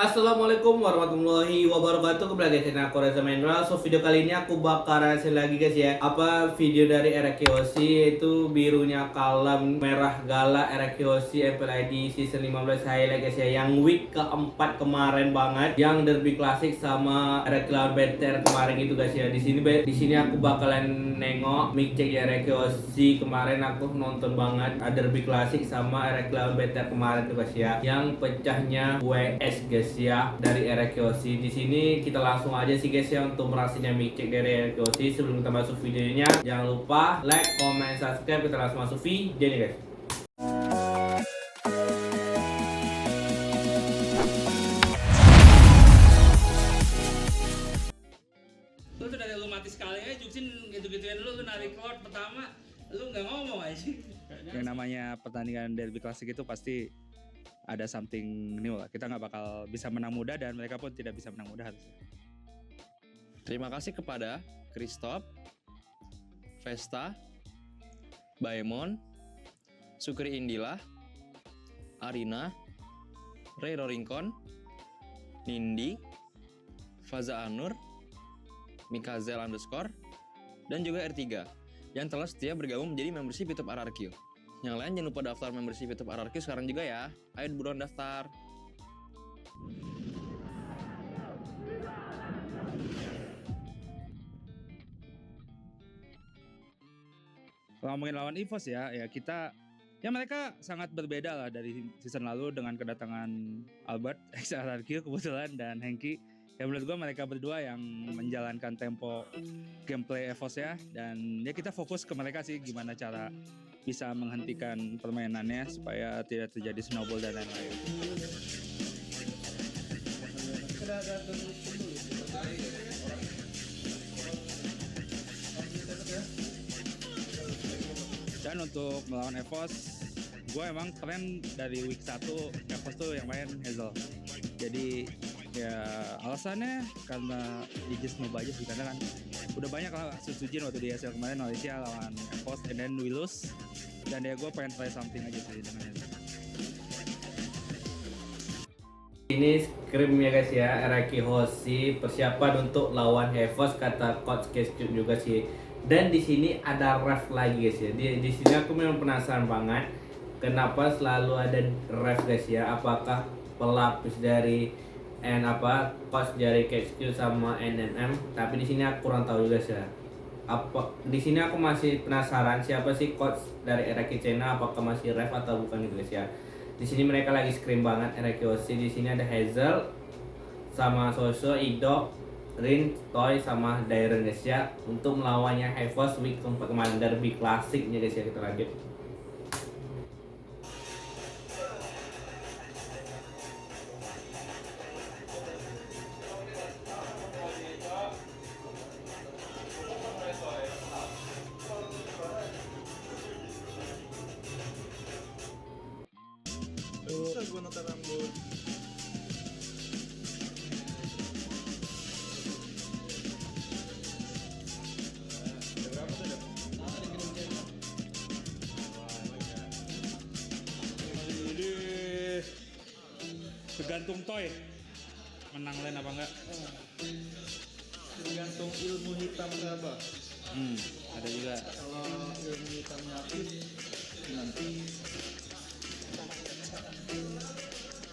Assalamualaikum warahmatullahi wabarakatuh. Kembali lagi channel aku Reza Mendral. So video kali ini aku bakal reaction lagi guys ya. Apa video dari Era Kyoshi, yaitu birunya kalem merah gala Era Kyoshi MPLID season 15 highlight guys ya. Yang week keempat kemarin banget, yang derby klasik sama Era lawan BTR kemarin gitu guys ya. Di sini aku bakalan nengok mic check ya Era Kyoshi. Kemarin aku nonton banget derby klasik sama Era lawan BTR kemarin tuh guys ya. Yang pecahnya WS guys ya dari Era Kyoshi. Di sini kita langsung aja sih guys ya untuk merasakan mic check dari Era Kyoshi. Sebelum kita masuk videonya, jangan lupa like, comment, subscribe. Kita langsung masuk video nih guys. Lu tuh dari lu mati sekali aja Juksin gitu-gituin lu narik Lord pertama lu nggak ngomong aja. Yang namanya pertandingan derby klasik itu pasti ada something new lah. Kita nggak bakal bisa menang mudah dan mereka pun tidak bisa menang mudah harusnya. Terima kasih kepada Christoph, Vesta, Baemon, Sukri Indila, Arina, Ray Roringkon, Nindi, Faza Anur, Mikazel _ dan juga R3 yang telah setia bergabung menjadi membership YouTube RRQ. Yang lain jangan lupa daftar membership YouTube RRQ sekarang juga ya. Ayo buruan daftar. Kalau ngomongin lawan EVOS ya mereka sangat berbeda lah dari season lalu dengan kedatangan Albert, XRRQ kebetulan, dan Hengki. Ya menurut gue mereka berdua yang menjalankan tempo gameplay EVOS ya, dan ya kita fokus ke mereka sih gimana cara bisa menghentikan permainannya supaya tidak terjadi snowball dan lain-lain. Dan untuk melawan EVOS, gue emang keren dari week 1 EVOS tuh yang main Hazel. Jadi ya alasannya karena just nyoba aja sih, karena kan udah banyak lah Sujin waktu di SL kemarin Malaysia lawan EVOS and then we lose. Dan ya gue pengen try something aja sih dengan itu. Ini scrim ya guys ya, Era Kyoshi persiapan untuk lawan EVOS kata coach Kescube juga sih. Dan di sini ada ref lagi guys ya. Di sini aku memang penasaran banget kenapa selalu ada ref guys ya. Apakah pelapis dari coach dari Kescube sama NNM? Tapi di sini aku kurang tahu juga sih ya. Di sini aku masih penasaran siapa sih coach dari Era Kyoshi, apakah masih ref atau bukan gitu guys ya. Di sini mereka lagi scream banget Era Kyoshi. Di sini ada Hazel sama Soso, Ido, Rin, Toy sama Dairen guys ya, untuk melawannya EVOS week keempat kemarin derby klasiknya guys ya. Kita lanjut. Susah gua nata rambut. Tergantung Toy menang lane apa enggak. Tergantung ilmu hitam berapa. Ada juga. Kalau ilmu hitamnya aktif nanti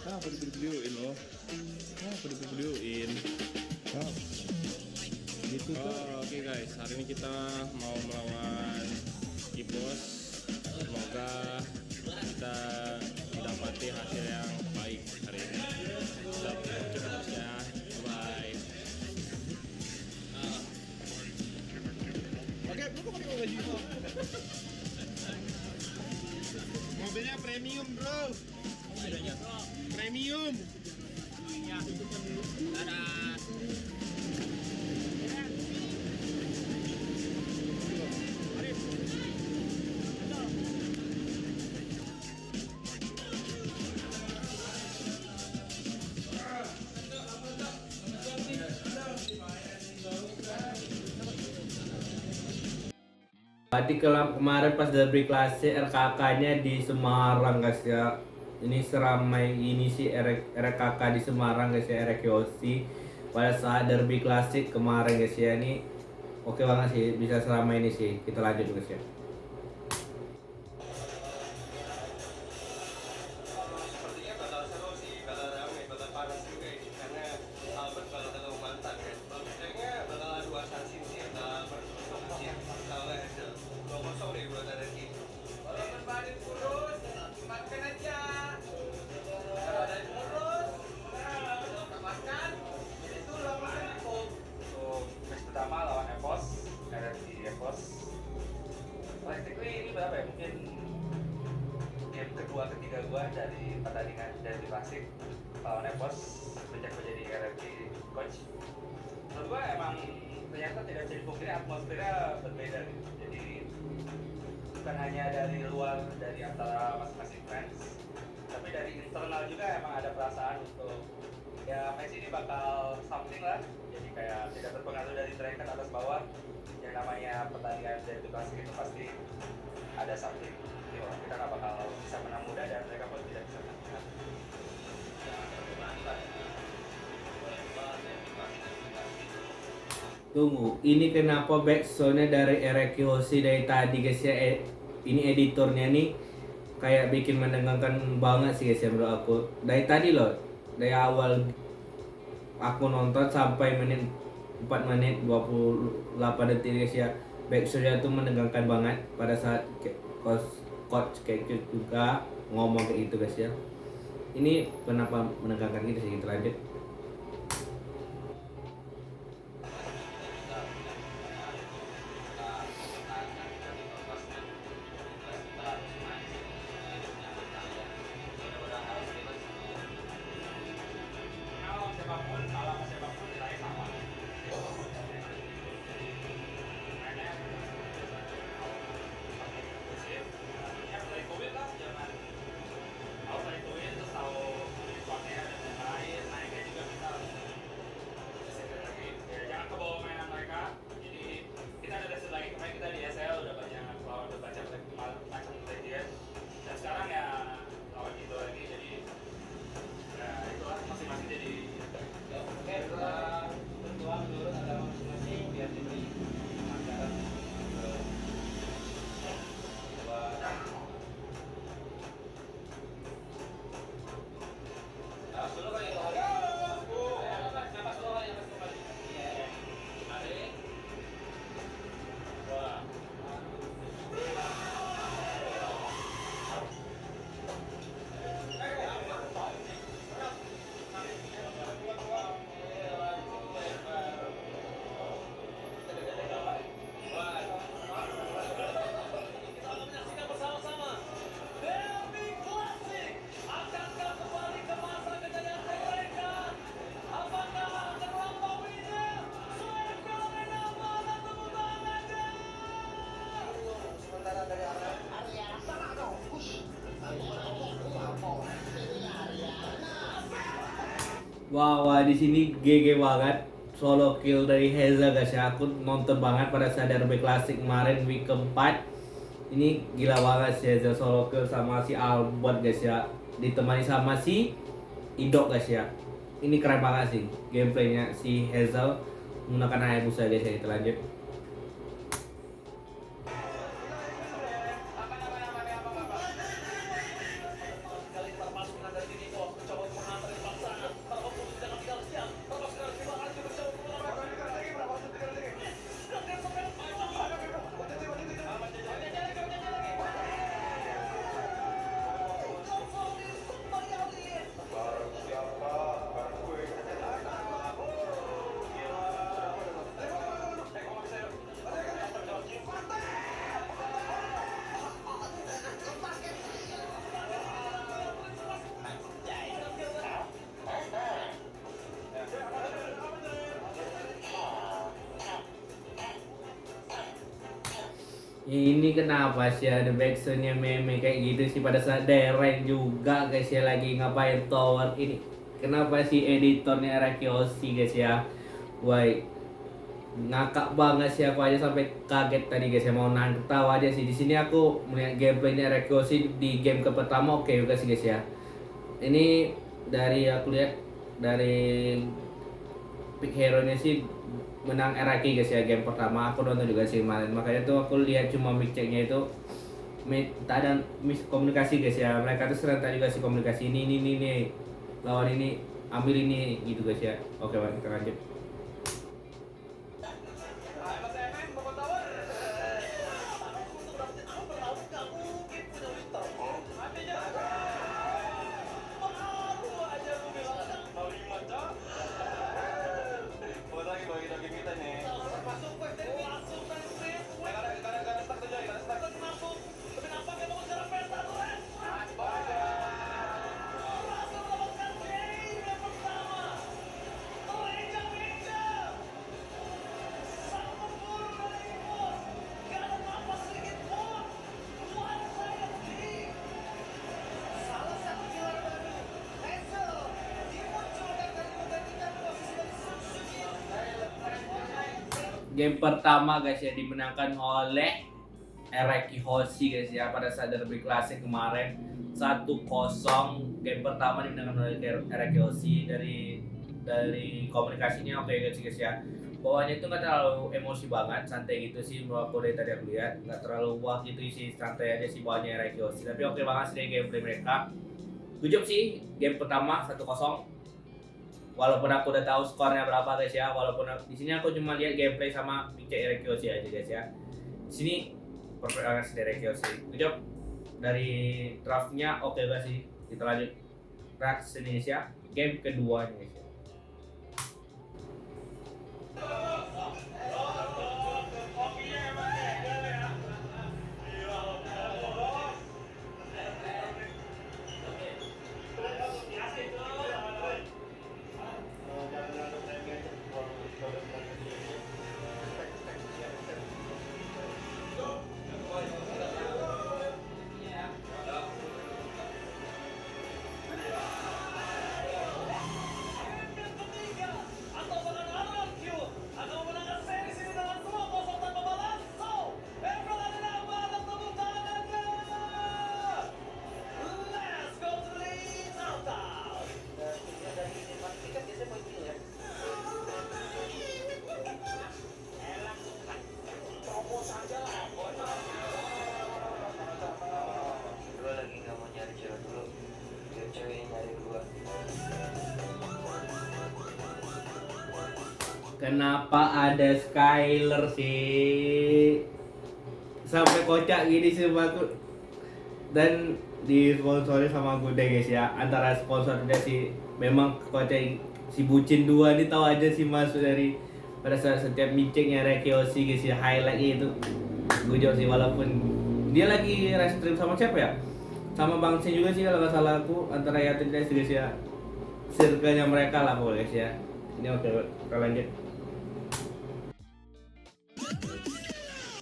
apa di-videoin loh. Apa di-videoin. Gitu tuh. Oke guys, hari ini kita mau melawan EVOS. Semoga kita mendapati hasil yang baik hari ini. Tetap terus ya. Bye. Oke, lu kok pakai baju itu? Mobilnya premium, bro. Premium. Tadi kemarin pas derby klasik RKK-nya di Semarang guys ya. ini seramai ini sih RKK di Semarang guys ya, RKOC pada saat derby klasik kemarin guys ya. Ini oke banget sih, bisa seramai ini sih. Kita lanjut guys ya. Sepertinya bakal seru sih, bakal ramai, bakal panas juga ini karena Albert bakal ketemu mantan kan. Kayaknya bakal adu assassin sih antara Albert sama si Salah Hazel. 2-0 nih buat RRQ. Kalau berbanding kurus, makan aja. Kalau ada kurus, makan. Itu lama cukup. Untuk match pertama lawan Evos, RRQ Evos. Practically ini berapa ya? Mungkin game kedua ketiga gua dari pertandingan dari klasik lawan Evos sejak gua jadi RRQ coach. Menurut gua emang ternyata tidak bisa dipungkiri atmosfernya berbeda gitu. Jadi bukan hanya dari luar, dari antara masing-masing fans, tapi dari internal juga emang ada perasaan untuk ya match ini bakal something lah. Jadi kayak tidak terpengaruh dari striker atas bawah. Yang namanya pertandingan dari klasik itu pasti ada something. Jadi kita nggak bakal bisa menang mudah dan mereka pun tidak bisa menang mudah. Tunggu, ini kenapa backsoundnya dari RQC dari tadi guys ya? Ini editornya nih kayak bikin mendengarkan banget sih guys ya menurut aku. Dari tadi loh, dari awal aku nonton sampai menit 4 menit 28 detik guys ya, backsoundnya tuh mendengarkan banget pada saat coach kayak juga ngomong kayak gitu guys ya. Ini kenapa mendengarkan gitu sih, kita lanjut. Wah, di sini GG banget solo kill dari Hazel guys ya. Aku nonton banget pada saat derby klasik kemarin week keempat. Ini gila banget sih Hazel solo kill sama si Albert guys ya, ditemani sama si Idok guys ya. Ini keren banget sih gameplaynya si Hazel menggunakan Hayabusa guys ya. Kita lanjut. Ini kenapa sih ada backsoundnya meme kayak gitu sih pada saat Derek juga guys ya lagi ngapain tower ini. Kenapa sih editornya Rakiyoshi guys ya? Woi, ngakak banget sih aku aja sampai kaget tadi guys ya, mau nahan ketawa aja sih. Di sini aku melihat gameplaynya Rakiyoshi di game ke pertama oke juga sih guys ya. Ini dari aku lihat dari pick hero-nya sih menang Eraki guys ya, game pertama aku nonton juga sih kemarin, makanya tuh aku lihat cuma mic checknya itu tak ada miskomunikasi guys ya, mereka tuh serentak juga sih komunikasi ini lawan ini ambil ini gitu guys ya. Oke Pak, kita lanjut. Game pertama guys ya dimenangkan oleh Eraki Hoshi guys ya pada saat derby klasik kemarin 1-0. Game pertama dimenangkan oleh Eraki Hoshi. Dari komunikasinya oke guys ya. Bawahnya itu nggak terlalu emosi banget, santai gitu sih menurut dari tadi aku lihat, nggak terlalu wah gitu sih, santai aja sih bawahnya Eraki Hoshi. Tapi oke banget sih gameplay mereka. Good job sih game pertama 1-0. Walaupun aku udah tahu skornya berapa guys ya, walaupun di sini aku cuma lihat gameplay sama picture Eraki Hoshi aja guys ya. Di sini perfect banget sih Eraki Hoshi. Good job. Dari draftnya oke guys sih. Kita lanjut Rax Indonesia game keduanya guys ya. Kenapa ada Skyler sih? Sampai kocak gini sih aku. Dan disponsori sama Gude guys ya. Antara sponsornya sih memang kocak si Bucin 2 ini tahu aja sih masuk dari pada saat setiap miceknya Eraki Hoshi guys ya, highlightnya itu gue jauh sih, walaupun dia lagi restream sama siapa ya? Sama Bang Sin juga sih kalau nggak salah aku, antara ya guys ya. Circle-nya mereka lah pokoknya guys ya. Ini oke, kita lanjut.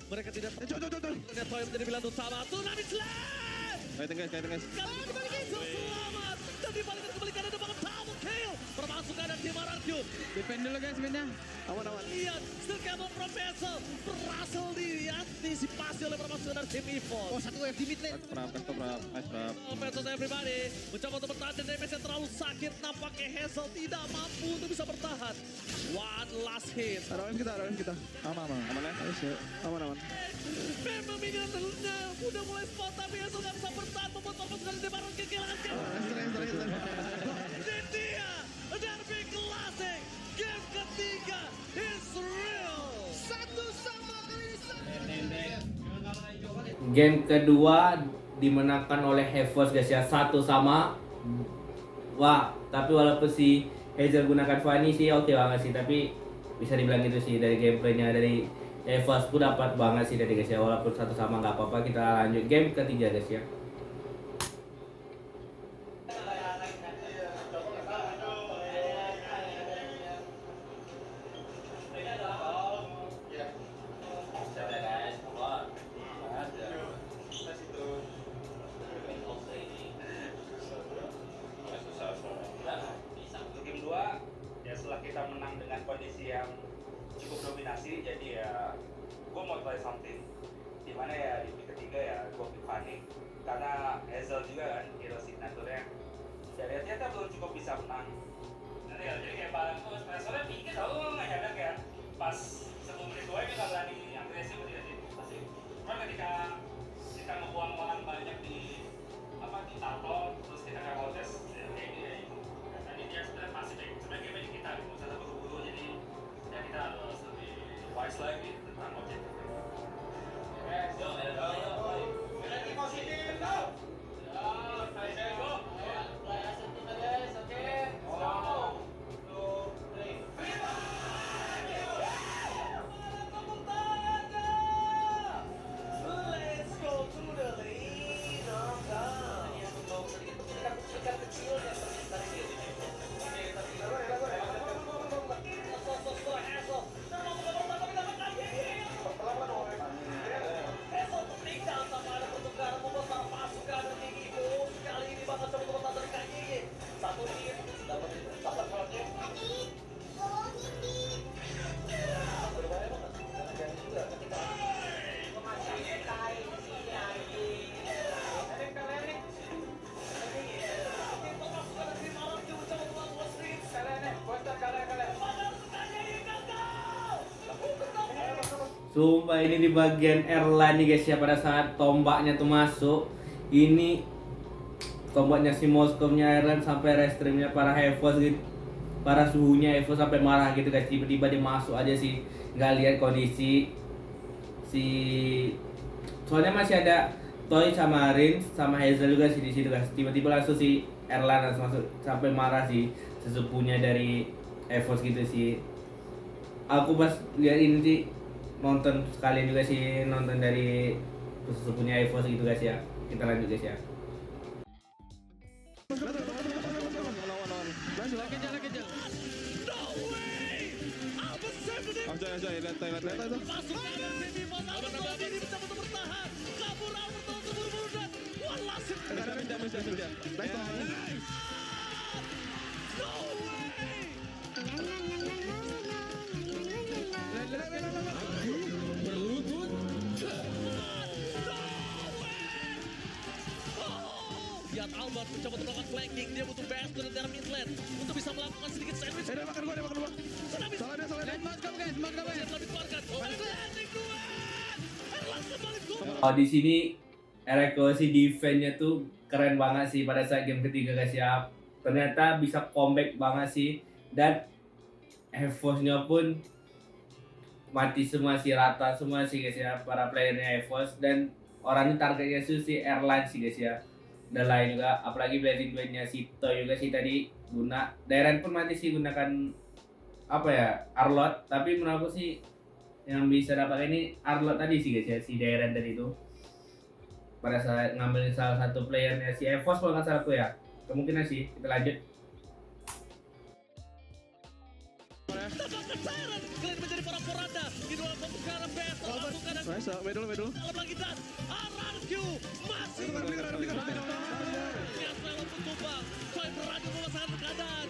Mereka tidak lihat poin menjadi pilihan utama. Tsunami Slam. Kaitan guys. Kali kembali Hazel selamat dan dibalikan kembali karena ada banget double kill. Permasukan dari tim Ararkyu. Defend dulu guys mainnya. Aman. Lihat, still cable from Hazel berhasil diantisipasi oleh permasukan dari tim EVOS. Oh, satu FD mid lane. Nice prap. Versus everybody mencoba untuk bertahan dan damage-nya terlalu sakit. Nampaknya Hazel tidak mampu untuk bisa bertahan. One last hit. Ada kita. Aman ya. Aman. Memang minion-nya udah mulai spot tapi Hazel gak bisa bertahan, membuat permasukan dari Baron kehilangan kill. Dan dia, derby klasik, game ketiga is real. 1-1 kali ini. Game kedua dimenangkan oleh Hevos guys ya, 1-1. Wah, tapi walaupun si Hazel gunakan Fanny sih oke banget sih, tapi bisa dibilang gitu sih dari gameplaynya dari Hevos pun dapat banget sih dari guys ya, walaupun 1-1 nggak apa-apa. Kita lanjut game ketiga guys ya. Game 2 ya setelah kita menang dengan kondisi yang cukup dominasi, jadi ya gue mau try something dimana ya di ketiga ya gue pick Fanny karena Hazel juga kan hero signaturenya ya lihat-lihatnya belum cukup bisa menang. Jadi kayak Balan tuh pressornya tinggi tau, nggak nyadar kayak pas 10 menit doang kita berani agresif tidak sih pasti. Cuman ketika kita ngebuang bahan banyak di tato terus kita nggak protes ya kayak gini ya itu. Tadi dia sebenarnya masih baik, sebenarnya game kita gitu, misalnya buru-buru jadi ya kita harus lebih wise lagi tentang objektif. Lagi positif, go. Sumpah ini di bagian airline nih guys ya, pada saat tombaknya tuh masuk, ini tombaknya si Moskownya airline sampai restreamnya para Hevos gitu, para suhunya Hevos sampai marah gitu guys. Tiba-tiba dia masuk aja sih, nggak lihat kondisi si, soalnya masih ada Toy sama Rin sama Hazel juga sih di situ guys. Tiba-tiba langsung si airline langsung masuk sampai marah sih, sesepunya dari Hevos gitu sih. Aku pas lihat ini sih nonton sekalian juga sih, nonton dari sesepunya Evos gitu guys ya. Kita lanjut guys ya. Lihat Albert mencoba untuk melakukan flanking, dia butuh best dari daerah mid lane untuk bisa melakukan sedikit sandwich. Dia makan gua. Sudah bisa. Salah dia. Telah dikeluarkan. Landing dua. Erlang kembali gol. Oh di sini Ereko si defense-nya tuh keren banget sih pada saat game ketiga guys ya. Ternyata bisa comeback banget sih, dan Evos-nya pun mati semua sih, rata semua sih guys ya para playernya Evos, dan orangnya targetnya sih si Airline sih guys ya. Dan lain juga, apalagi Blazing Blade-nya si Toy juga sih tadi guna. Darren pun mati sih gunakan apa ya, Arlot, tapi menurut aku sih yang bisa dapat ini Arlot tadi sih guys ya, si Darren tadi itu. Pada saat ngambil salah satu playernya si Evos kalau nggak salah aku ya. Kemungkinan sih, kita lanjut. Dapatkan Siren. Kalian menjadi para poranda di dalam pembukaan best. Lakukan dan Nice, dulu. dalam lagi dan RRQ masih biasa walaupun tumbang. Toy berani memasangkan keadaan.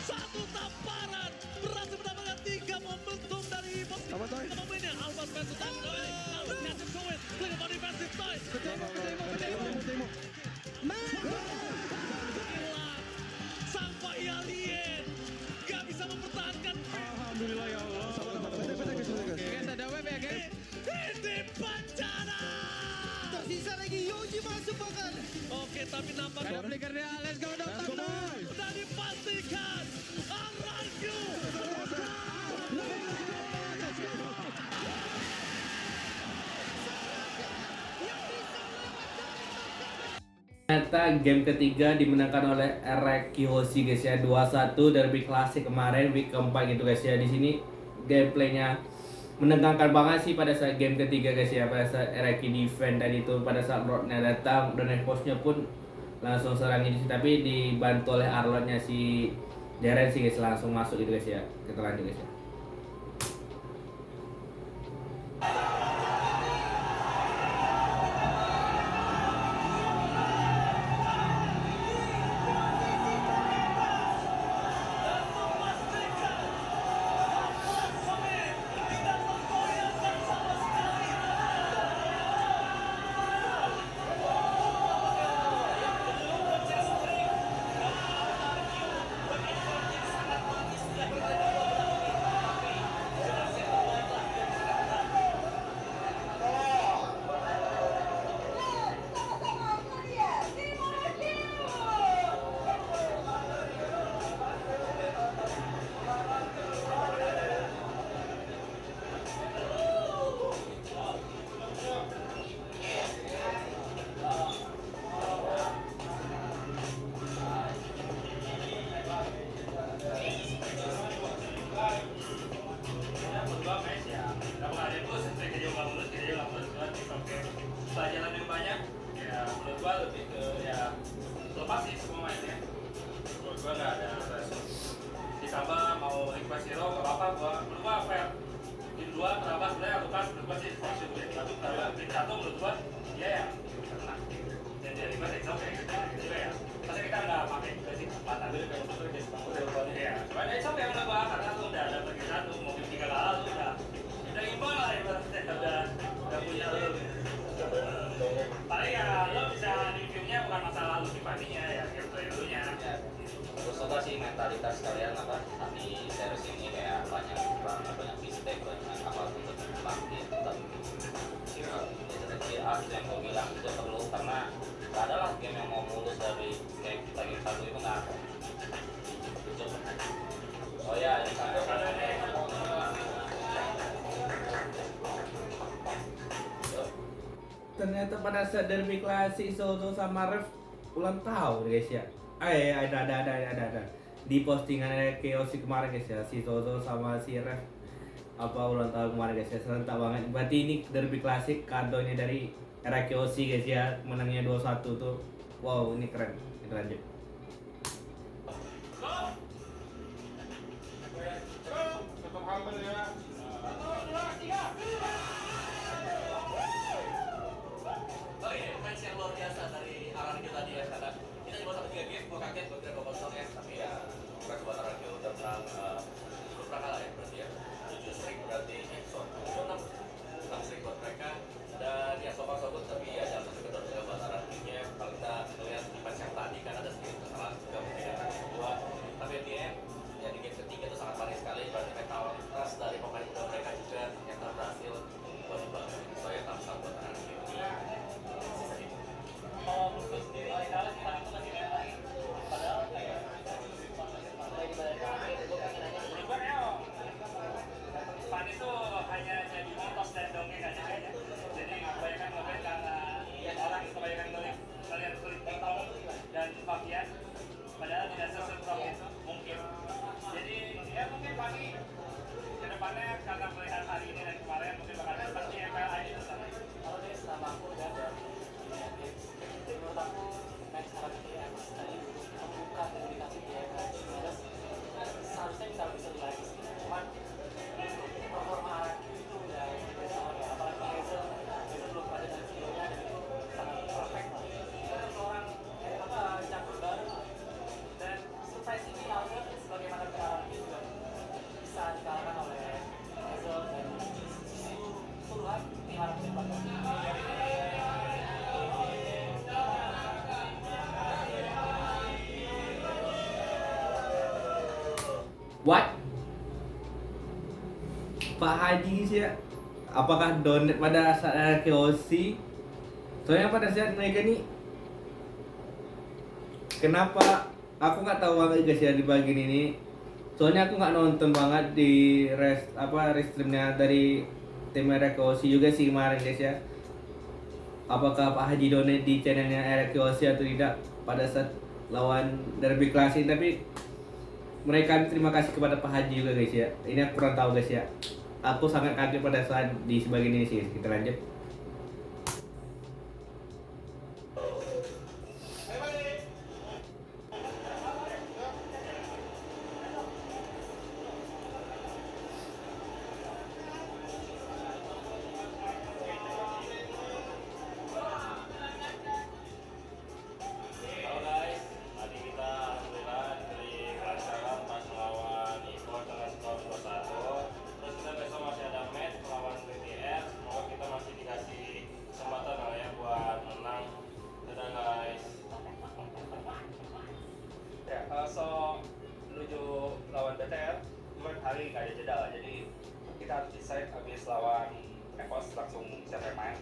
Satu tamparan berhasil mendapatkan 3 momentum dari posisi pemainnya. Albert versus Toy. Albert catch going. Clear body versus Toy. Hilang. Sampai alien gak bisa mempertahankan. Alhamdulillah ya Allah. Guys, ada web ya guys. Ini bencana. Tersisa lagi Yoji masuk bahkan. Oke, tapi nampaknya Ada flickernya, let's go dong. sudah dipastikan Arranju. Ternyata game ketiga dimenangkan oleh Ereki Hoshi guys ya, 2-1 derby klasik kemarin week keempat gitu guys ya. Di sini gameplaynya menegangkan banget sih pada saat game ketiga guys ya, pada saat Ereki defend dan itu pada saat Rodnya datang dan Evosnya pun langsung serangin sih, tapi dibantu oleh Arlotnya si Darren sih guys, langsung masuk gitu guys ya. Kita lanjut guys ya. ya lepas sih semua mainnya. Menurut gua nggak ada rasa. Ditambah mau request hero nggak apa-apa, gua fair. Game 2 kenapa sebenarnya Lukas menurut gua sih positif ya. Tapi kalau game 1 menurut gua dia ya tenang. Dan dia request exhaust kayak gitu juga ya. Pasti kita nggak pakai basic kesempatan. Iya, cuman exhaust yang menurut gua karena lu udah ada pergi 1, mau game 3 kalah lu udah imbang lah ibaratnya, udah punya lu. Paling ya lo bisa reviewnya bukan masalah lu pribadinya ya, gameplay dulunya. Aku suka sih mentalitas kalian apa di series ini kayak banyak mistake, banyak apa untuk dilatih tetap asli yang gue bilang itu perlu karena gak ada lah game yang mau mulus dari kayak kita game satu itu nggak ada. Oh ya ini Ternyata pada saat derby klasik Sozo sama Ref ulang tahun guys ya. Ada di postingan Keosi kemarin guys ya, si Sozo sama si Ref apa ulang tahun kemarin guys ya, serentak banget. Berarti ini derby klasik kadonya dari era Keosi guys ya, menangnya 2-1 tuh. Wow, ini keren. Kita lanjut. Oke, match yang luar biasa dari Aranki tadi ya, karena kita cuma sampai 3 game, gue kaget gue kira 2-0 ya, tapi ya congrats buat Aranki udah menang cukup kalah ya, berarti ya 7 streak berarti, 6 streak buat mereka, dan ya so far so good, tapi ya jangan sampai kedor juga buat Aranki-nya. Kalau kita melihat di match yang tadi kan ada sedikit kesalahan juga mungkin yang match kedua, tapi di end ya di game ketiga itu sangat panik sekali, berarti mentalitas dari pemain muda mereka juga ternyata berhasil buat dibangun. Saya thumbs up buat Aranki. Kalau menurut sendiri kalah kita itu masih main. Padahal kayak menurut gua kayak Pan itu hanya jadi motos dan dongeng aja kayaknya. Jadi kebanyakan ngeliat karena orang kebanyakan ngeliat kulit Tom dan Fabian, padahal tidak sesetrong itu mungkin. Jadi ya mungkin pagi kedepannya karena melihat hari ini dan kemarin mungkin bakal pasti MPL ini terus. Kalau dari selama aku udah menurut aku match Aranki Evos tadi membuka komunikasi di Evos seharusnya bisa lebih seru lagi sih. Cuman performa Aranki itu udah biasa ya, apalagi Hazel belum pada dari sebelumnya dan itu sangat perfect lah. Kita tuh seorang campur baru dan surprise ini Albert sebagaimana Aranki juga bisa dikalahkan oleh Hazel dan keseluruhan tim Aranki Batam. What? Pak Haji sih ya? Apakah donat pada saat KOC? Soalnya pada saat mereka nih, kenapa aku nggak tahu banget guys ya di bagian ini. Soalnya aku nggak nonton banget di restreamnya dari tim era KOC juga sih kemarin guys ya. Apakah Pak Haji donat di channelnya era KOC atau tidak pada saat lawan derby klasik? Tapi mereka terima kasih kepada Pak Haji juga guys ya. Ini aku kurang tahu guys ya. Aku sangat kaget pada saat di sebagian ini sih. Kita lanjut. Halo guys, tadi kita alhamdulillah diberi kelancaran pas melawan Evo dengan skor 2-1. Terus kita besok masih ada match melawan BTR. Semoga kita masih dikasih kesempatan lah ya buat menang. Dadah guys. Ya, so menuju lawan BTR, cuman hari nggak ada jeda lah. Jadi kita harus decide habis lawan Evos langsung siapa yang main.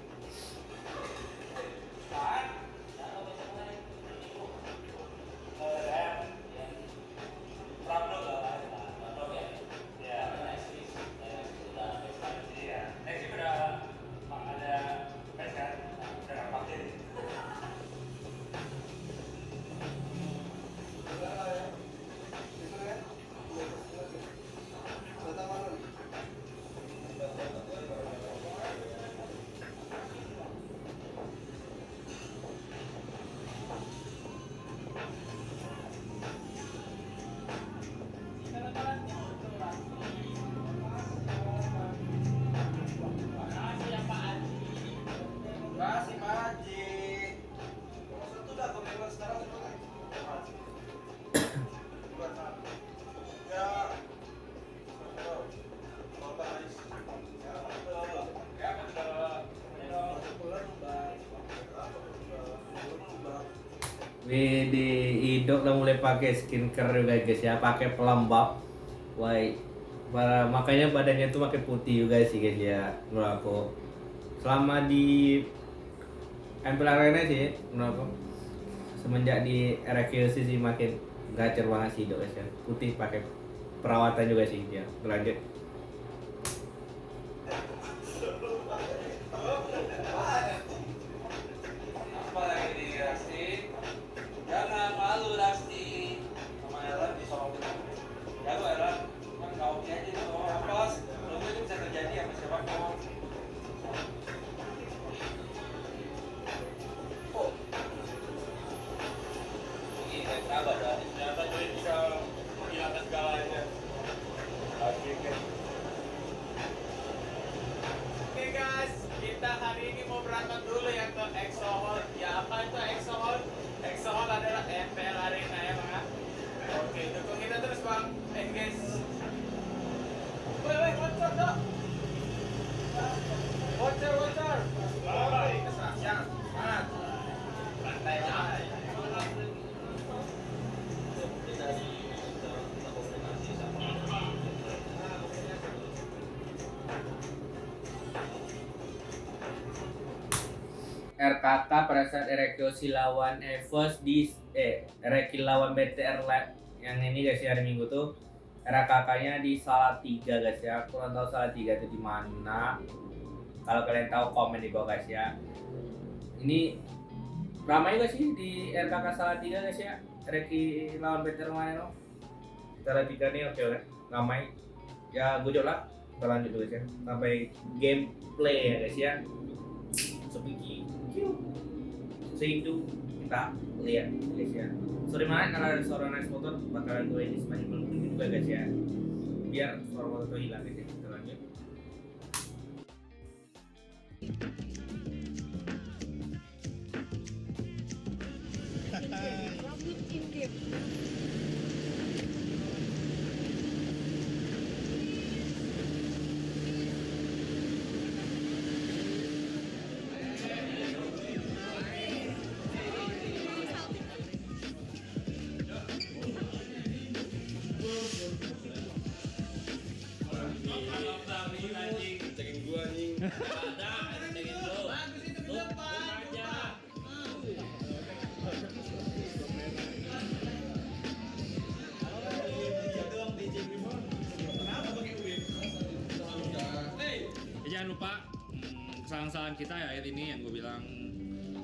Di hidung udah mulai pakai skincare juga guys ya, pakai pelembab. Wah, makanya badannya tuh makin putih juga sih guys ya menurut aku. Selama di MPL Arena sih menurut aku, semenjak di RQC sih makin gacor banget sih hidung guys ya. Putih pakai perawatan juga sih dia. Berlanjut. Apa lagi di Rasti? Jangan malu Rasti. Sama Ella disorongin. Ya lu Ella, kan nggak oke aja itu apa? Belum itu bisa terjadi sama siapapun. Oh, ini kayak sahabat dah. Ternyata dia bisa menghilangkan segalanya. Oke guys, kita hari ini mau berangkat dulu ya ke EXO Hall. Ya apa itu EXO Hall? EXO Hall adalah MPL Arena ya bang. Oke, dukung kita terus bang. Guys. Woi, bocor dong. Bocor. Ya, semangat. Santai aja. RKK pada saat RQC lawan Evos di RQ lawan BTR yang ini guys ya hari Minggu tuh RKK-nya di Salatiga guys ya. Aku kurang tahu Salatiga itu di mana. Kalau kalian tahu komen di bawah guys ya. Ini ramai juga sih di RKK Salatiga guys ya. RQ lawan BTR mana loh. Salatiga nih oke kan. Ramai. Ya gojol lah. Kita lanjut dulu guys ya. Sampai gameplay ya guys ya. Sepiki seindu kita lihat guys ya. Sorry banget kalau ada suara nice motor, bakalan gue ini semakin melengkung juga guys ya, biar suara motor itu hilang guys ya. Kita lanjut. Rambut in game. Jangan lupa kesalahan-kesalahan kita ya akhir ini yang gue bilang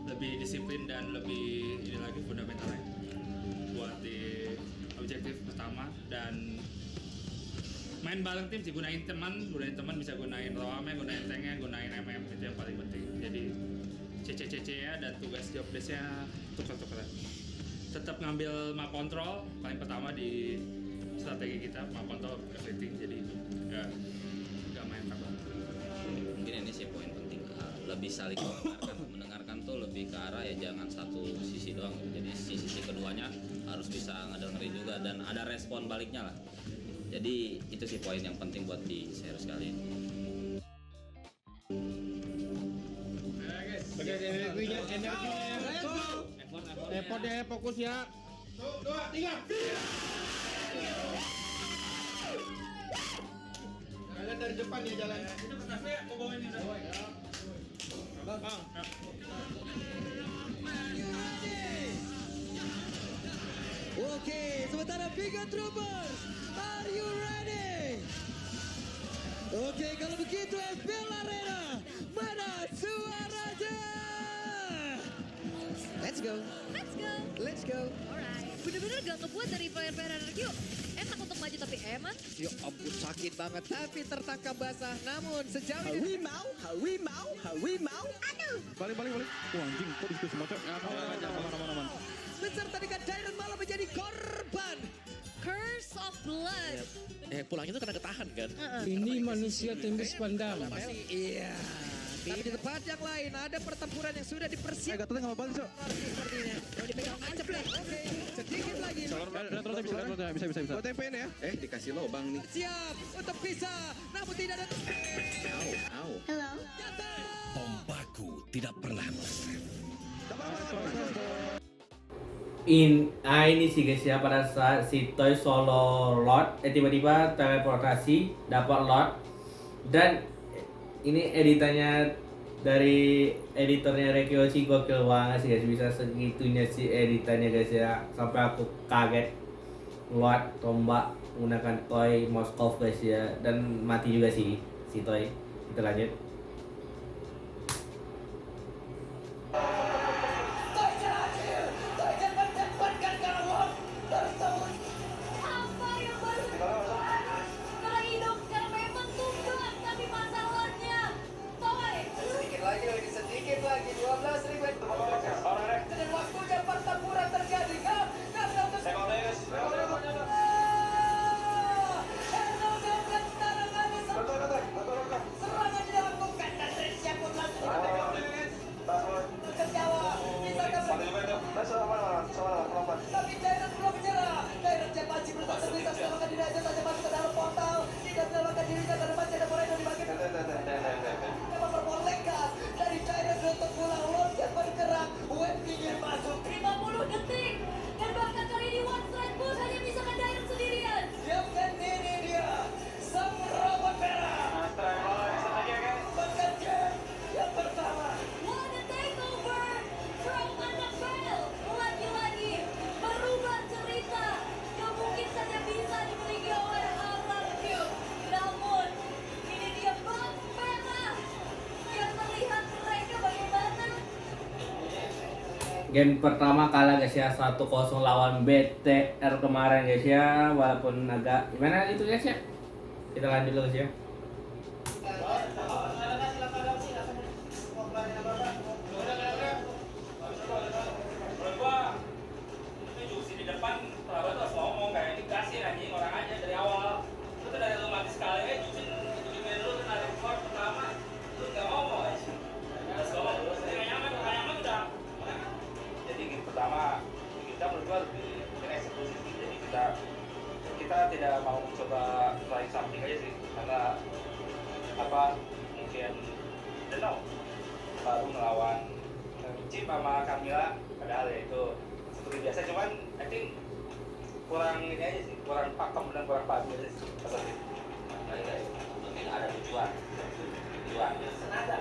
lebih disiplin dan lebih ini lagi fundamentalnya buat di objektif pertama, dan main bareng tim sih, gunain teman bisa gunain roamnya, gunain tanknya, gunain MM, itu yang paling penting. Jadi CC ya dan tugas job desk-nya tukar-tukaran. Tetap ngambil map control paling pertama di strategi kita, map control everything, jadi ya nggak main takut. Mungkin ini sih poin penting, lebih saling mendengarkan tuh lebih ke arah ya jangan satu sisi doang gitu. Jadi sisi keduanya harus bisa ngedengerin juga dan ada respon baliknya lah. Jadi itu sih poin yang penting buat di series kali ini. Effort deh, fokus ya. 2, 3. Kalian dari depan ya jalan. Itu kertasnya mau bawa ini udah. Bang. Oke, sementara Biga Troopers, are you ready? Oke, kalau begitu FPL Arena, mana suaranya? Let's go. Let's go. Let's go. Alright. Bener-bener gak kebuat dari player-player RQ. Enak untuk maju tapi eman. Ya ampun sakit banget, tapi tertangkap basah. Namun sejauh ini harimau. Aduh. Balik. Wah anjing, kok disitu semacam? Aman. Beserta dengan Dairon malah menjadi korban. Curse of blood. Pulangnya tuh kena ketahan kan? Ini manusia tembus pandang. Iya. Tapi di tempat yang lain ada pertempuran yang sudah dipersiapkan. Gatot nggak apa-apa, Cok. Seperti ini. Mau dipegang aja, Play. Oke, sedikit lagi. Bisa. Buat TPN ya. Dikasih lobang nih. Siap untuk bisa, namun tidak ada. Au. Hello. Tompaku tidak pernah Ini sih guys ya, pada saat si Toy solo lot tiba-tiba teleportasi dapat lot, dan ini editannya dari editornya Rekioshi gokil banget sih guys, bisa segitunya sih editannya guys ya, sampai aku kaget. Lot tombak menggunakan Toy Moskov guys ya, dan mati juga sih si Toy. Kita lanjut. Apa yang baru? Karena hidup sekarang memang tumbang, tapi masalahnya Toy. Sedikit lagi 12.000 dan waktunya pertempuran terjadi. Karena untuk Hello dan tentara kami serangan dilakukan dan Trisha pun langsung terjawa. Tapi Dairat belum menyerah. Dairat yang masih berusaha bisa menyelamatkan diri aja saja masuk ke dalam portal. Tidak menyelamatkan dirinya karena masih ada Moreno di bagian. Memang membolehkan dari Dairat untuk pulang. Lord yang bergerak. Web ingin masuk. 50 detik. Dan bahkan kali ini One Strike Force hanya bisa Direct sendirian. Siapkan diri dia. Sang robot merah. Bekerja yang pertama. What a takeover from Annabelle. Lagi-lagi merubah cerita yang mungkin saja bisa dimiliki oleh RRQ. Namun ini dia Bang Merah yang melihat mereka bagaimana. Game pertama kalah guys ya, 1-0 lawan BTR kemarin guys ya, walaupun agak gimana itu guys ya. Kita lanjut dulu guys ya. Menurut gua itu Juksi di depan Prabowo tuh harus ngomong kayak ini kasih anjing orang aja dari awal. Lu tuh dari lu mati sekali Juksi itu dulu tuh narik keluar pertama lu nggak ngomong aja. Harus ngomong terus. Jadi nggak nyaman udah. Jadi game pertama kita menurut gua lebih mungkin eksekusi sih. Jadi kita tidak mau mencoba trying something aja sih, karena apa mungkin I don't know, baru melawan Chip sama Camila, padahal ya itu seperti biasa, cuman I think kurang ini aja sih, kurang pakem dan kurang padu aja sih seperti itu. Mungkin ada tujuan senada.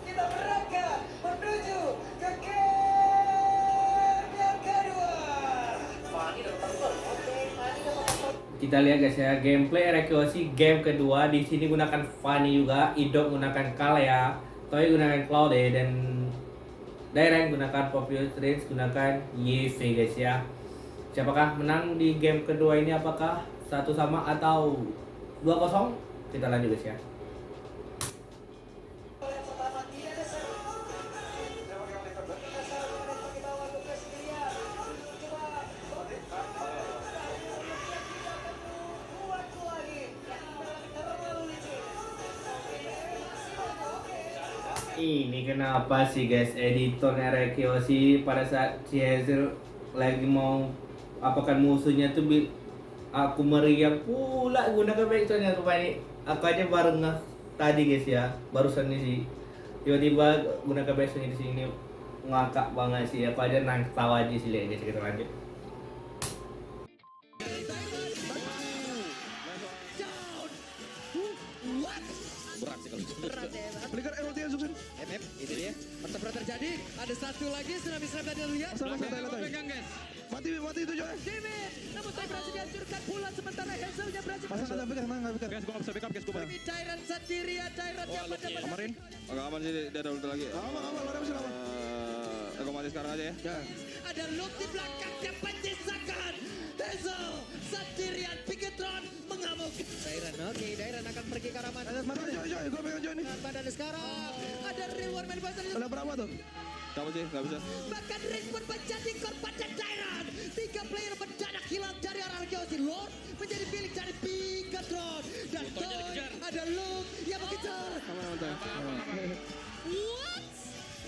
Kita berangkat menuju ke game yang kedua. Kita lihat guys ya, gameplay Rekioshi game kedua. Di sini gunakan Fanny juga, Idok gunakan Kalea, Toy gunakan Claude, dan Dairen gunakan Popular Strange, gunakan YV guys ya. Siapakah menang di game kedua ini? Apakah 1-1 atau 2-0? Kita lanjut guys ya. Yang pertama tidak ada serang. Bagi bawah ke sendirian. Coba kuat lagi. Terlalu licin. Ini kenapa sih guys, editornya Rekioshi pada saat si Hazel lagi mau apakan musuhnya tuh aku meriang pula gunakan backsoundnya rupanya. Aku aja baru ngeh tadi guys ya, barusan ini sih tiba-tiba gunakan backsoundnya di sini ngakak banget sih. Aku aja nangis tawa aja sih lihat guys. Kita lanjut. Berat sih kalau gitu. Flicker ulti yang sukses. MF, itu dia. Pertempuran terjadi. Ada satu lagi tsunami snap tadi lihat. Pegang guys. Mati itu Joy. David, namun saya berhasil dihancurkan pula sementara Hazelnya berhasil. Masa nggak pegang, nggak pegang. Guys, gua nggak bisa backup guys, gua Ini Tyrant sendirian, Tyrant yang benar-benar. Kemarin agak aman sih, dia ada ulti lagi. Aman, ada bisa aman. Aku mati sekarang aja ya. Ada loop di belakangnya penyisakan. Hazel sendirian, Piketron mengamuk. Tyrant, oke, Tyrant akan pergi ke arah mana? Mati Joy, gue pegang Joy nih. Badan sekarang ada reward main bahasa Udah berapa tuh? Kamu sih, nggak bisa. bahkan Riz pun menjadi korban dan Tyrant 30 Husky Lord menjadi milik dari Bigatron. Dan Toy ada Luke yang mengejar. What?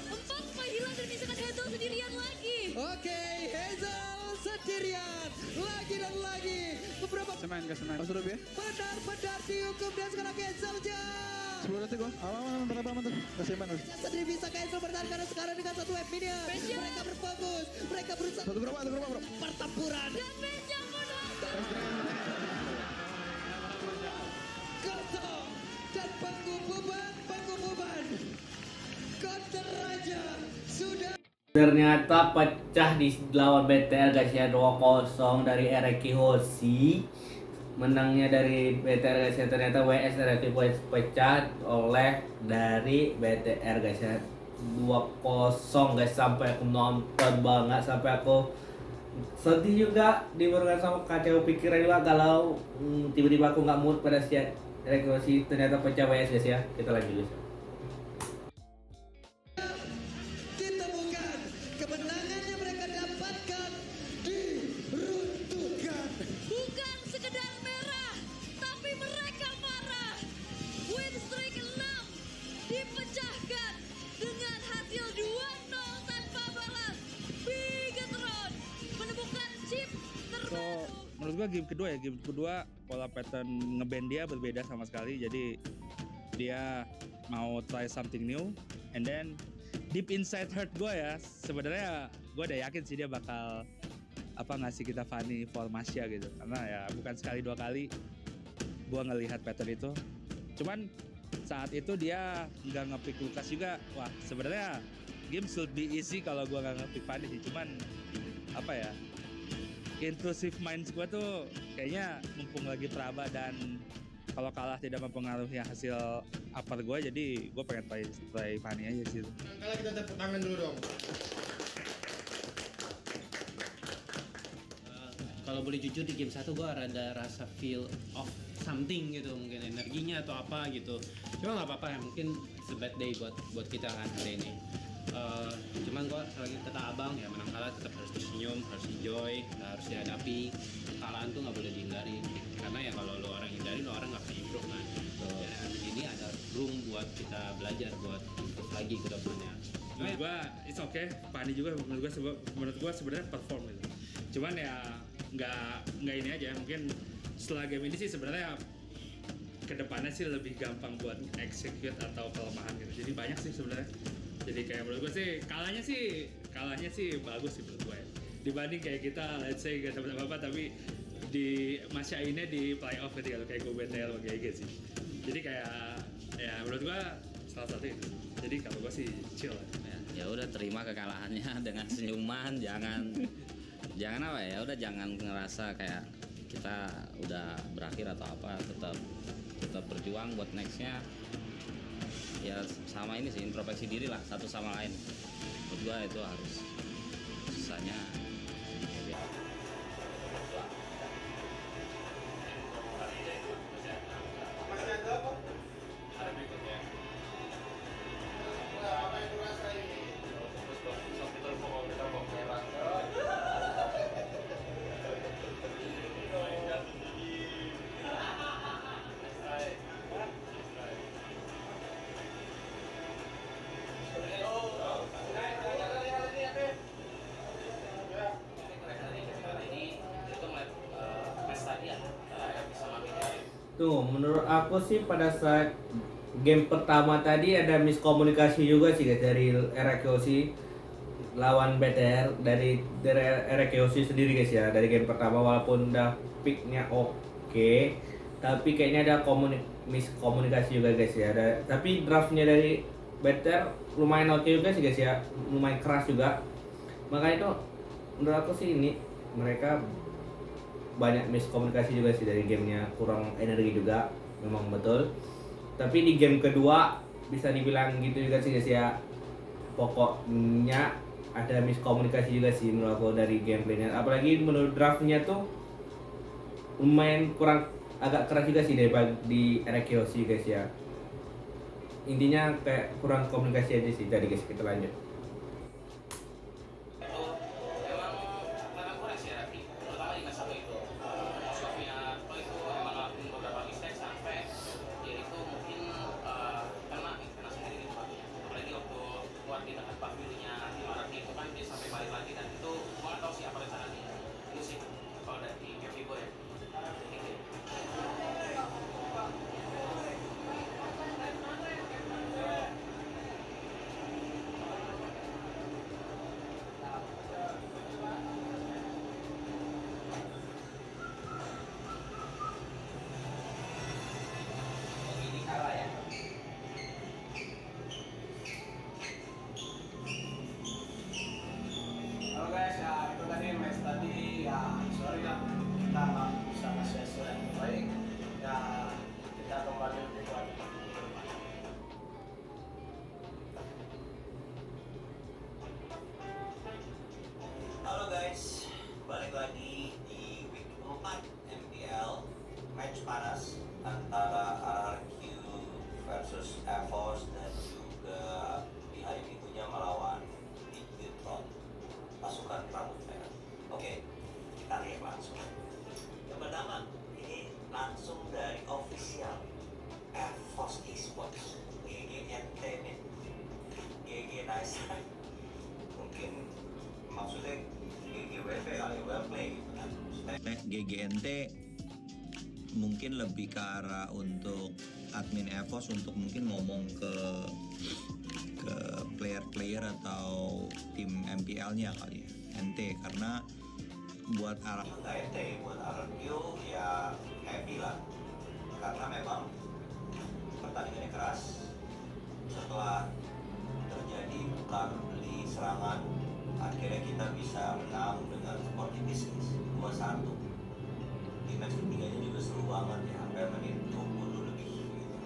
4 hilang dan misalkan Hazel sendirian lagi. Oke, Hazel sendirian. Lagi dan lagi. Beberapa Semen ke semen. Mas Ruby ya. benar-benar dihukum dan sekarang Hazel jauh. 10 detik gua. Aman berapa aman tuh? Kasih mana? Sendiri bisa Hazel bertahan karena sekarang dengan 1 web minion. Mereka berfokus. Mereka berusaha Satu berapa bro? pertempuran. Dan Benja menang. Kosong. Dan pengumuman. Counter Raja sudah Ternyata pecah di lawan BTR guys ya, 2-0 dari Ereki Hoshi. Menangnya dari BTR guys ya, ternyata WS Ereki pecah oleh dari BTR guys ya, 2-0 guys. Sampai aku nonton banget, sampai aku sedih juga, diberikan sama kacau pikiran juga kalau tiba-tiba aku nggak mood pada si Ereki Hoshi. Ternyata pecah WS guys ya. Kita lanjut guys. ditemukan. Kemenangannya mereka dapatkan diruntuhkan. Bukan sekedar merah, tapi mereka marah. Win streak 6 dipecahkan dengan hasil 2-0 tanpa balas. Bigatron menemukan chip So, terbaru. menurut gua game kedua pola pattern ngeband dia berbeda sama sekali. Jadi dia mau try something new, and then deep inside heart gue ya, sebenarnya gue udah yakin sih dia bakal ngasih kita Fanny for Masya gitu, karena ya bukan sekali 2 kali gue ngelihat pattern itu. Cuman saat itu dia nggak ngepick Lukas juga. Wah, sebenarnya game should be easy kalau gue nggak ngepick Fanny sih. Cuman intrusive minds gue tuh kayaknya mumpung lagi Praba dan kalau kalah tidak mempengaruhi hasil upper gue, jadi gue pengen try Fanny aja sih. Kalau kita tepuk tangan dulu dong. Kalau boleh jujur di game 1 gue rada rasa feel of something gitu, mungkin energinya atau apa gitu. Cuma nggak apa-apa ya, mungkin it's a bad day buat kita kan hari ini. Cuman gue lagi kata abang ya, menang kalah tetap harus tersenyum, harus enjoy, harus dihadapi. Kekalahan tuh nggak boleh dihindari, karena ya kalau lo orang hindari lo orang nggak akan improve kan. Dan ini ada room buat kita belajar, buat improve lagi ke depannya. Menurut gue it's okay, Fanny juga menurut gue sebenarnya perform gitu. Cuman ya nggak ini aja, mungkin setelah game ini sih sebenarnya kedepannya sih lebih gampang buat execute atau kelemahan gitu. Jadi banyak sih sebenarnya. Jadi kayak menurut gue sih kalahnya sih bagus sih menurut gue ya. Dibanding kayak kita let's say gak dapat apa-apa tapi di Masya ini di playoff ketika kayak gue BTL kayak gitu sih. Jadi kayak ya menurut gue salah satu itu. Jadi kalau gue sih chill lah. Ya udah terima kekalahannya dengan senyuman, jangan apa ya, udah jangan ngerasa kayak kita udah berakhir atau apa, tetap berjuang buat nextnya. Ya sama ini sih, introspeksi diri lah satu sama lain. Menurut gua itu harus sisanya Tuh, menurut aku sih pada saat game pertama tadi ada miskomunikasi juga sih guys dari Ereki Hoshi lawan BTR dari Ereki Hoshi sendiri guys ya. Dari game pertama walaupun udah picknya oke, tapi kayaknya ada miskomunikasi juga guys ya. Tapi draftnya dari BTR lumayan oke juga sih guys ya, lumayan keras juga. Makanya itu menurut aku sih ini mereka banyak miskomunikasi juga sih dari gamenya, kurang energi juga memang betul. Tapi di game kedua bisa dibilang gitu juga sih guys ya, pokoknya ada miskomunikasi juga sih menurut aku dari gameplaynya. Apalagi menurut draftnya tuh lumayan kurang, agak keras juga sih di Ereki Hoshi guys ya. Intinya kayak kurang komunikasi aja sih tadi guys. Kita lanjut. memang kurang sih Rafi, terutama di masa itu. GGNT mungkin lebih ke arah untuk admin EVOS untuk mungkin ngomong ke player-player atau tim MPL-nya kali ya, NT, karena buat NT buat RQ ya happy lah, karena memang pertandingannya keras. Setelah terjadi bukan beli serangan, akhirnya kita bisa menang dengan sportivitas 2-1. Di match ketiganya juga seru banget ya, sampai menit 20 lebih gitu.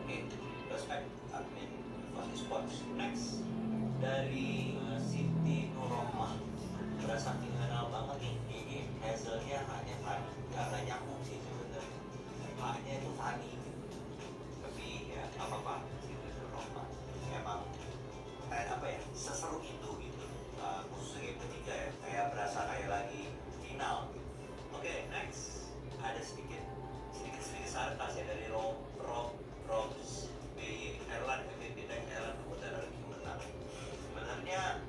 Oke, respect admin EVOS Esports. Next dari Siti Nurrohmah, berasa fenomenal banget nih GG. Hazelnya hanya Fanny, gak ada nyambung sih sebenarnya, hanya itu Fanny gitu. Tapi ya apa-apa, Siti Nurrohmah emang apa ya, seseru itu gitu. Khusus game ketiga ya, kayak berasa kayak lagi final gitu. Oke, next ada sedikit sarkas ya dari Robs BY Erlan, MVP Tank Erlan, kemudian ada menang. Sebenarnya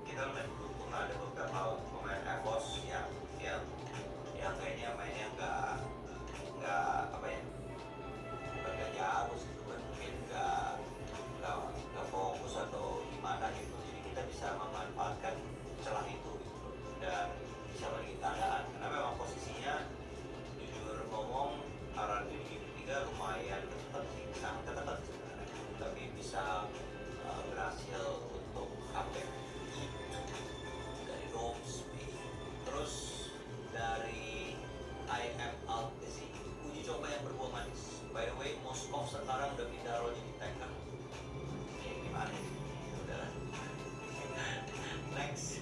kita lumayan beruntung, ada beberapa pemain EVOS yang kayaknya mainnya nggak apa ya, bukan nggak jago sih, mungkin nggak fokus atau gimana gitu. Jadi kita bisa memanfaatkan celah itu gitu, dan bisa bagi keadaan, karena memang posisinya jujur ngomong arah di game ketiga lumayan ketat sih, sangat ketat sebenarnya, tapi bisa berhasil untuk comeback dari Robs. Terus dari IM Alt sih, uji coba yang berbuah manis. By the way, Moskov sekarang udah pindah role jadi tanker. Gimana sih? Udah. Next,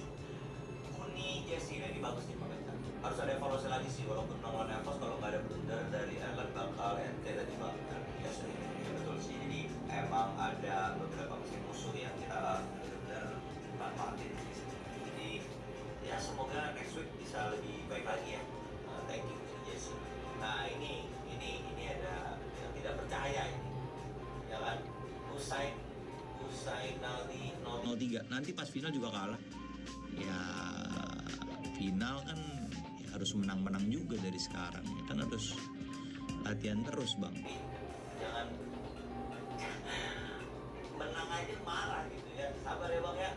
Uni Jesse ini bagus nih komentar. Harus ada evaluasi lagi sih, walaupun lawan EVOS kalau nggak ada blunder dari Erlan bakal NT tadi bang. Biasa ya, betul sih. Jadi emang ada beberapa mesin musuh yang kita benar-benar manfaatin. Jadi ya semoga next week bisa lebih baik lagi ya. Thank you Jesse. Nah ini ada yang tidak percaya ini, ya kan? Usain Naldi 03. Nanti pas final juga kalah. Ya final kan ya harus menang-menang juga dari sekarang ya kan, harus latihan terus bang. Jangan menang aja marah gitu ya, sabar ya bang ya.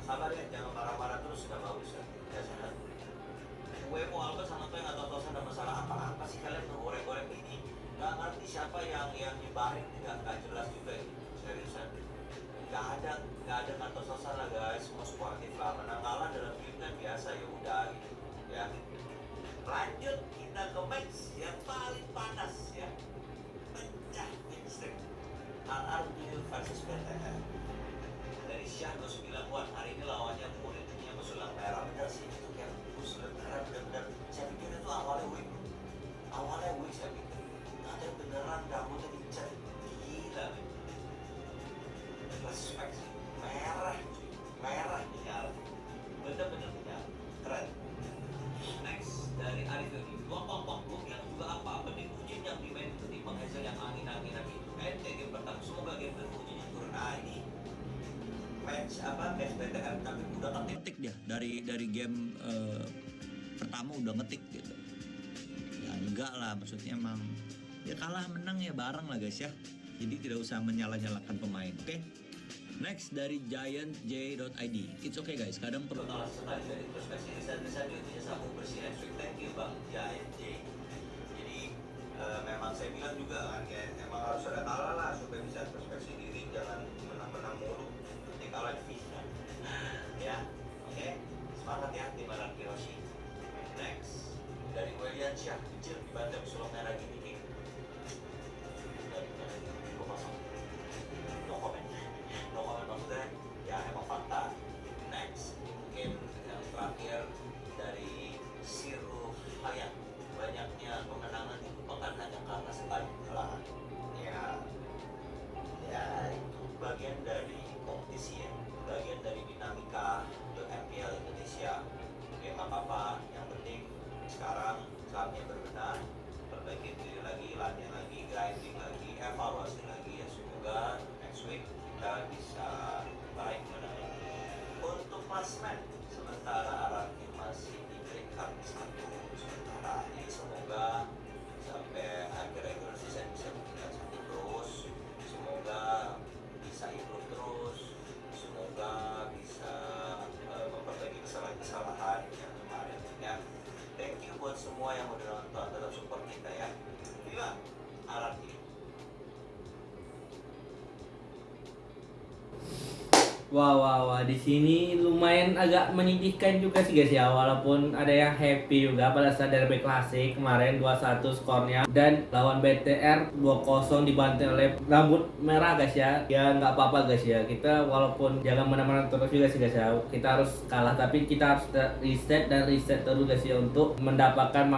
Sabar ya, jangan marah-marah terus, gak bagus ya. Ya sehat. Gue mau Albert sama tuh yang gak tau ada masalah apa-apa sih kalian goreng-goreng ini. Gak ngerti siapa yang nyebarin, gak jelas juga ini. Seriusan. Gak ada kantos-tosan lah guys, semua sportif lah. Menang kalah dalam game kan biasa, ya udah gitu ya. Lanjut kita ke match yang paling panas ya, pecah insting RRQ versus BTR. Dari Syah 29-an, hari ini lawannya muridnya pesulang merah. Bener sih, itu kayak pesulang merah bener-bener. Saya pikir itu awalnya weak saya pikir. Ada beneran rambutnya dicat, gila men. Respect sih, merah nyala, bener-bener nyala, keren. Next dari Arif Yodi, dua pom-pom yang juga apa, mending Ujin yang dimain ketimbang Hazel yang angin-anginan itu. Game pertama, semoga game kedua Ujinnya turun. Nah ini match BTR, tapi udah ngetik dia dari game pertama udah ngetik gitu. Ya enggak lah, maksudnya emang ya kalah menang ya bareng lah guys ya. Jadi tidak usah menyala-nyalakan pemain. Oke? Next dari giantj.id. It's okay guys, kadang perlu kalah sekali dari introspeksi riset-riset itu sapu bersih next week. Thank you bang Giant J. Jadi memang saya bilang juga kan ya, emang harus ada kalah lah supaya bisa introspeksi diri, jangan menang-menang mulu. Nanti kalah di final. Ya, oke? Semangat ya tim Araki Roshi. Next dari William Syah, kecil dibantai pesulung merah gini. No comment maksudnya ya emang fakta. Next game yang terakhir dari Siru Hayat, banyaknya kemenangan itu bukan hanya karena sekali kekalahan ya itu bagian dari kompetisi ya, bagian dari dinamika MPL Indonesia. semua yang udah nonton tetap support kita ya. Viva RRQ. Wah, di sini lumayan agak menyedihkan juga sih guys ya, walaupun ada yang happy juga pada saat derby klasik kemarin 2-1 skornya dan lawan BTR 2-0 dibantai oleh rambut merah guys ya. Ya nggak apa-apa guys ya, kita walaupun jangan menang-menang terus juga sih guys ya, kita harus kalah tapi kita harus reset terus guys ya untuk mendapatkan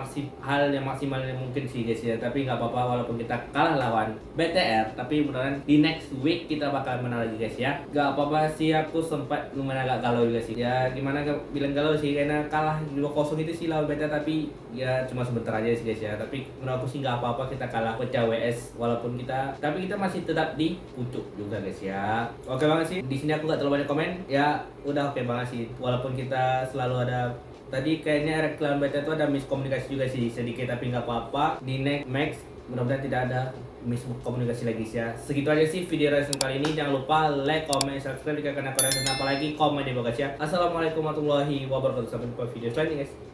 hal yang maksimal yang mungkin sih guys ya. Tapi nggak apa-apa walaupun kita kalah lawan BTR, tapi beneran di next week kita bakal menang lagi guys ya. Nggak apa-apa sih, aku sempat lumayan agak galau juga sih ya. Gimana bilang galau sih, karena kalah 2-0 itu sih lawan BTR, tapi ya cuma sebentar aja sih guys ya. Tapi menurut aku sih nggak apa-apa kita kalah pecah WS, walaupun tapi kita masih tetap di pucuk juga guys ya. Oke banget sih, di sini aku nggak terlalu banyak komen ya, udah oke banget sih, walaupun kita selalu ada tadi kayaknya Eric lawan BTR itu ada miskomunikasi juga sih sedikit, tapi nggak apa-apa. Di next match mudah-mudahan tidak ada miskomunikasi lagi sih ya. Segitu aja sih video reaction kali ini. Jangan lupa like, comment, subscribe jika kena reaction apa lagi, komen di bawah guys ya. Assalamualaikum warahmatullahi wabarakatuh. Sampai jumpa video selanjutnya guys.